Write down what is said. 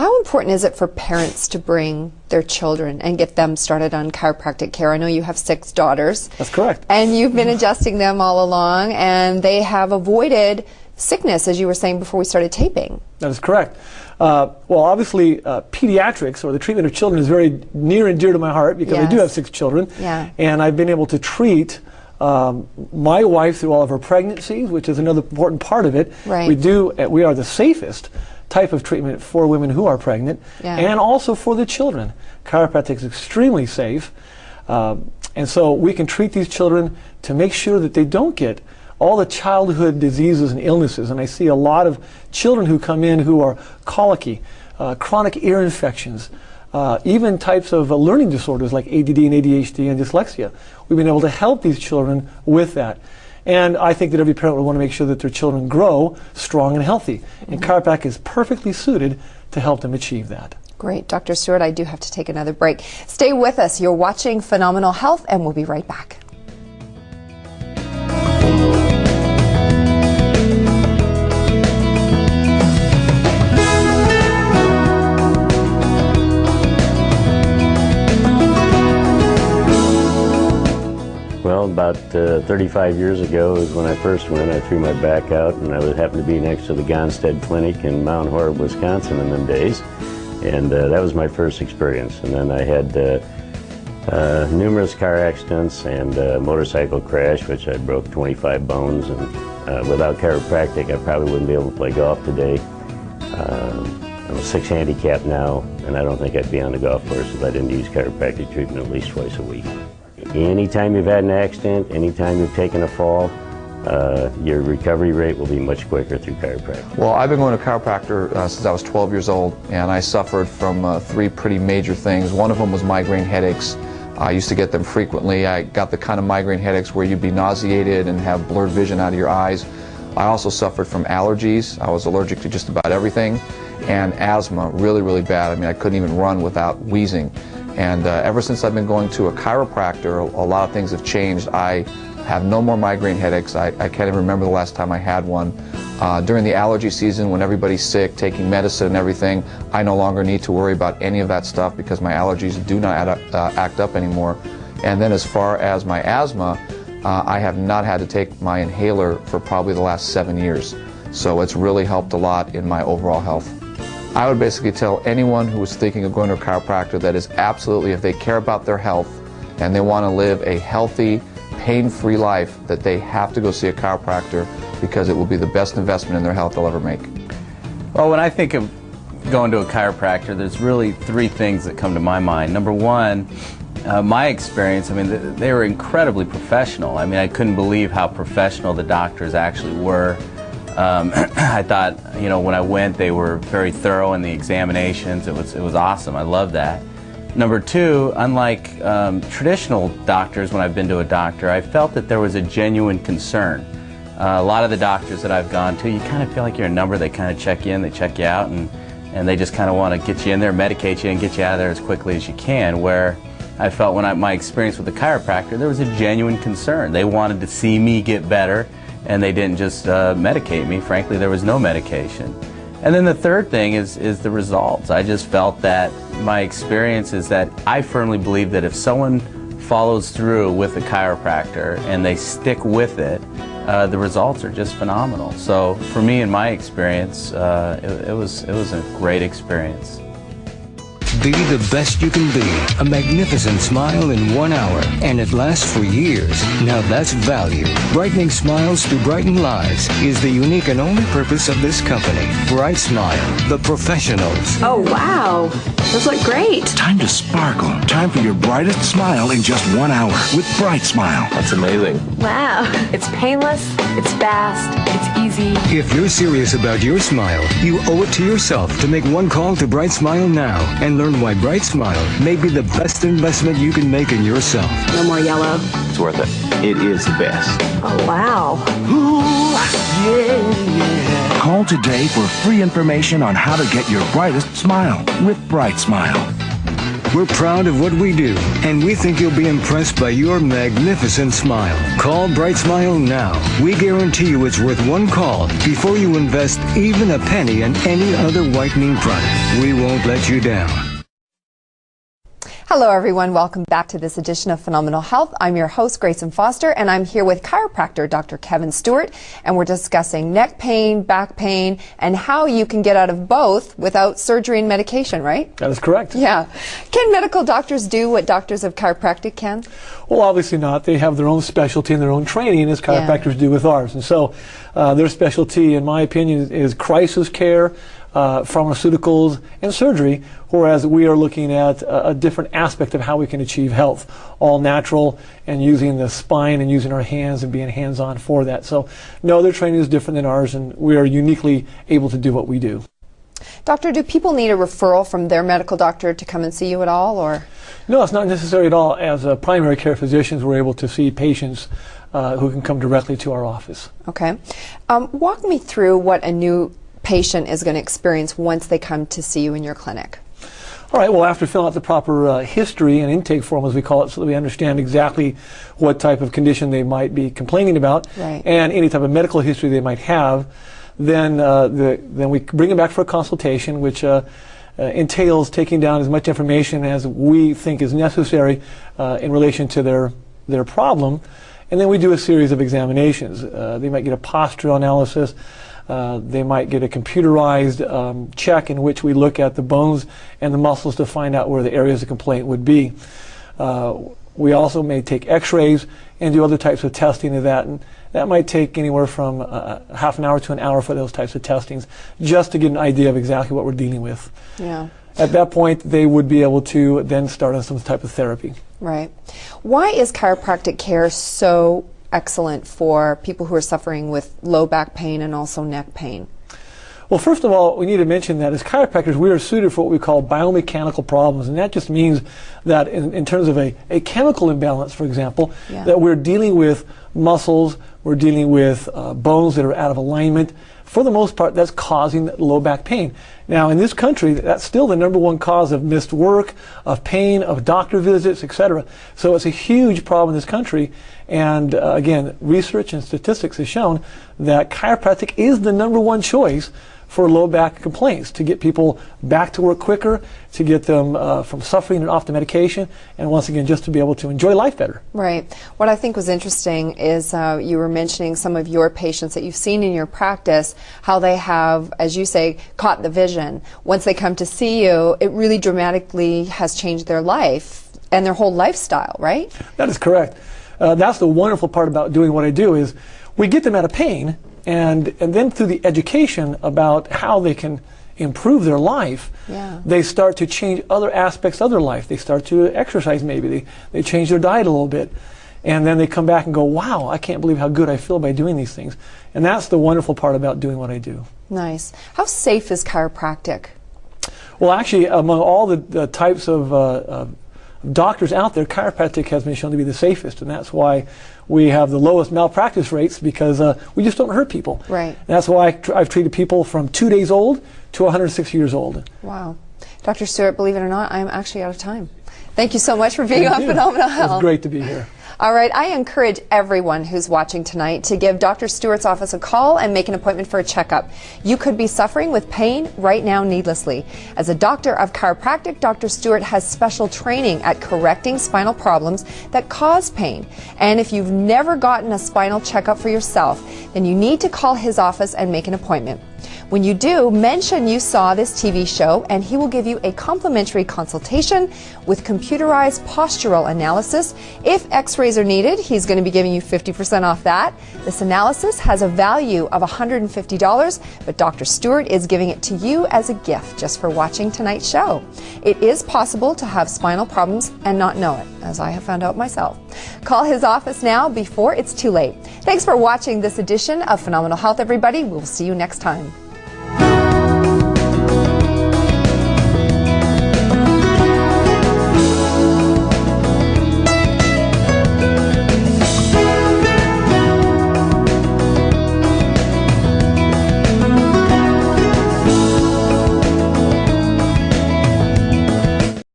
How important is it for parents to bring their children and get them started on chiropractic care? I know you have 6 daughters. That's correct. And you've been adjusting them all along, and they have avoided sickness, as you were saying before we started taping. That is correct. Well, obviously, pediatrics, or the treatment of children, is very near and dear to my heart because I do have 6 children. Yeah. And I've been able to treat my wife through all of her pregnancies, which is another important part of it. Right. We are the safest type of treatment for women who are pregnant, and also for the children. Chiropractic is extremely safe, and so we can treat these children to make sure that they don't get all the childhood diseases and illnesses. And I see a lot of children who come in who are colicky, chronic ear infections, even types of learning disorders like ADD and ADHD and dyslexia. We've been able to help these children with that. And I think that every parent would want to make sure that their children grow strong and healthy. And chiropractic is perfectly suited to help them achieve that. Great. Dr. Stewart, I do have to take another break. Stay with us. You're watching Phenomenal Health, and we'll be right back. Well, about 35 years ago is when I first went. I threw my back out, and I happened to be next to the Gonstead Clinic in Mount Horeb, Wisconsin in them days. And that was my first experience. And then I had numerous car accidents and a motorcycle crash, which I broke 25 bones. And without chiropractic, I probably wouldn't be able to play golf today. I'm a 6 handicap now, and I don't think I'd be on the golf course if I didn't use chiropractic treatment at least twice a week. Anytime you've had an accident, anytime you've taken a fall, your recovery rate will be much quicker through chiropractic. Well, I've been going to a chiropractor since I was 12 years old, and I suffered from 3 pretty major things. One of them was migraine headaches. I used to get them frequently. I got the kind of migraine headaches where you'd be nauseated and have blurred vision out of your eyes. I also suffered from allergies. I was allergic to just about everything, and asthma, really, really bad. I mean, I couldn't even run without wheezing. And ever since I've been going to a chiropractor, a lot of things have changed. I have no more migraine headaches. I can't even remember the last time I had one. During the allergy season, when everybody's sick, taking medicine and everything, I no longer need to worry about any of that stuff because my allergies do not act up anymore. And then as far as my asthma, I have not had to take my inhaler for probably the last 7 years. So it's really helped a lot in my overall health. I would basically tell anyone who is thinking of going to a chiropractor that is absolutely, if they care about their health and they want to live a healthy, pain-free life, that they have to go see a chiropractor because it will be the best investment in their health they'll ever make. Well, when I think of going to a chiropractor, there's really 3 things that come to my mind. Number one, my experience, I mean, they were incredibly professional. I mean, I couldn't believe how professional the doctors actually were. I thought, you know, when I went, they were very thorough in the examinations. It was awesome. I love that. Number 2, unlike traditional doctors, when I've been to a doctor, I felt that there was a genuine concern. A lot of the doctors that I've gone to, you kind of feel like you're a number. They kind of check you in, they check you out, and they just kind of want to get you in there, medicate you, and get you out of there as quickly as you can. Where I felt when my experience with the chiropractor, there was a genuine concern. They wanted to see me get better, and they didn't just medicate me. Frankly, there was no medication. And then the third thing is the results. I just felt that my experience is that I firmly believe that if someone follows through with a chiropractor and they stick with it, the results are just phenomenal. So for me, in my experience, it was a great experience. Be the best you can be. A magnificent smile in 1 hour, and it lasts for years. Now that's value. Brightening smiles to brighten lives is the unique and only purpose of this company. Bright Smile, the professionals. Oh, wow. Those look great. Time to sparkle. Time for your brightest smile in just 1 hour with Bright Smile. That's amazing. Wow. It's painless, it's fast, it's easy. If you're serious about your smile, you owe it to yourself to make one call to Bright Smile now and learn why Bright Smile may be the best investment you can make in yourself. No more yellow. It's worth it. It is the best. Oh, wow. Ooh, yeah. Call today for free information on how to get your brightest smile with Bright Smile. We're proud of what we do, and we think you'll be impressed by your magnificent smile. Call Bright Smile now. We guarantee you it's worth one call before you invest even a penny in any other whitening product. We won't let you down. Hello everyone, welcome back to this edition of Phenomenal Health. I'm your host, Grayson Foster, and I'm here with chiropractor Dr. Kevin Stewart, and we're discussing neck pain, back pain, and how you can get out of both without surgery and medication, right? That is correct. Yeah. Can medical doctors do what doctors of chiropractic can? Well, obviously not. They have their own specialty and their own training, as chiropractors do with ours. And so their specialty, in my opinion, is crisis care, pharmaceuticals, and surgery, whereas we are looking at a different aspect of how we can achieve health, all natural and using the spine and using our hands and being hands-on for that. So no, their training is different than ours, and we are uniquely able to do what we do. Doctor, do people need a referral from their medical doctor to come and see you at all, or? No, it's not necessary at all. As primary care physicians, we're able to see patients who can come directly to our office. Okay. Walk me through what a new patient is going to experience once they come to see you in your clinic. All right, well, after filling out the proper history and intake form, as we call it, so that we understand exactly what type of condition they might be complaining about, right, and any type of medical history they might have, then we bring them back for a consultation, which entails taking down as much information as we think is necessary in relation to their problem, and then we do a series of examinations. They might get a postural analysis. They might get a computerized check in which we look at the bones and the muscles to find out where the areas of complaint would be. We also may take x-rays and do other types of testing of that, and that might take anywhere from half an hour to an hour for those types of testings, just to get an idea of exactly what we're dealing with. Yeah. At that point, they would be able to then start on some type of therapy. Right. Why is chiropractic care so excellent for people who are suffering with low back pain and also neck pain? Well, first of all, we need to mention that as chiropractors, we are suited for what we call biomechanical problems, and that just means that in terms of a chemical imbalance, for example, that we're dealing with muscles, we're dealing with bones that are out of alignment. For the most part, that's causing low back pain. Now, in this country, that's still the #1 cause of missed work, of pain, of doctor visits, etc. So it's a huge problem in this country. And again, research and statistics has shown that chiropractic is the #1 choice for low back complaints, to get people back to work quicker, to get them from suffering and off the medication, and once again, just to be able to enjoy life better. Right. What I think was interesting is you were mentioning some of your patients that you've seen in your practice, how they have, as you say, caught the vision. Once they come to see you, it really dramatically has changed their life and their whole lifestyle, right? That is correct. That's the wonderful part about doing what I do, is we get them out of pain, and then through the education about how they can improve their life, they start to change other aspects of their life. They start to exercise maybe. They change their diet a little bit. And then they come back and go, wow, I can't believe how good I feel by doing these things. And that's the wonderful part about doing what I do. Nice. How safe is chiropractic? Well, actually, among all the types of doctors out there, chiropractic has been shown to be the safest, and that's why we have the lowest malpractice rates, because we just don't hurt people. Right. And that's why I've treated people from 2 days old to 106 years old. Wow. Dr. Stewart, believe it or not, I'm actually out of time. Thank you so much for being on Phenomenal Health. It's great to be here. All right, I encourage everyone who's watching tonight to give Dr. Stewart's office a call and make an appointment for a checkup. You could be suffering with pain right now needlessly. As a doctor of chiropractic, Dr. Stewart has special training at correcting spinal problems that cause pain. And if you've never gotten a spinal checkup for yourself, then you need to call his office and make an appointment. When you do, mention you saw this TV show, and he will give you a complimentary consultation with computerized postural analysis. If x-rays are needed, he's going to be giving you 50% off that. This analysis has a value of $150, but Dr. Stewart is giving it to you as a gift just for watching tonight's show. It is possible to have spinal problems and not know it, as I have found out myself. Call his office now before it's too late. Thanks for watching this edition of Phenomenal Health, everybody. We'll see you next time.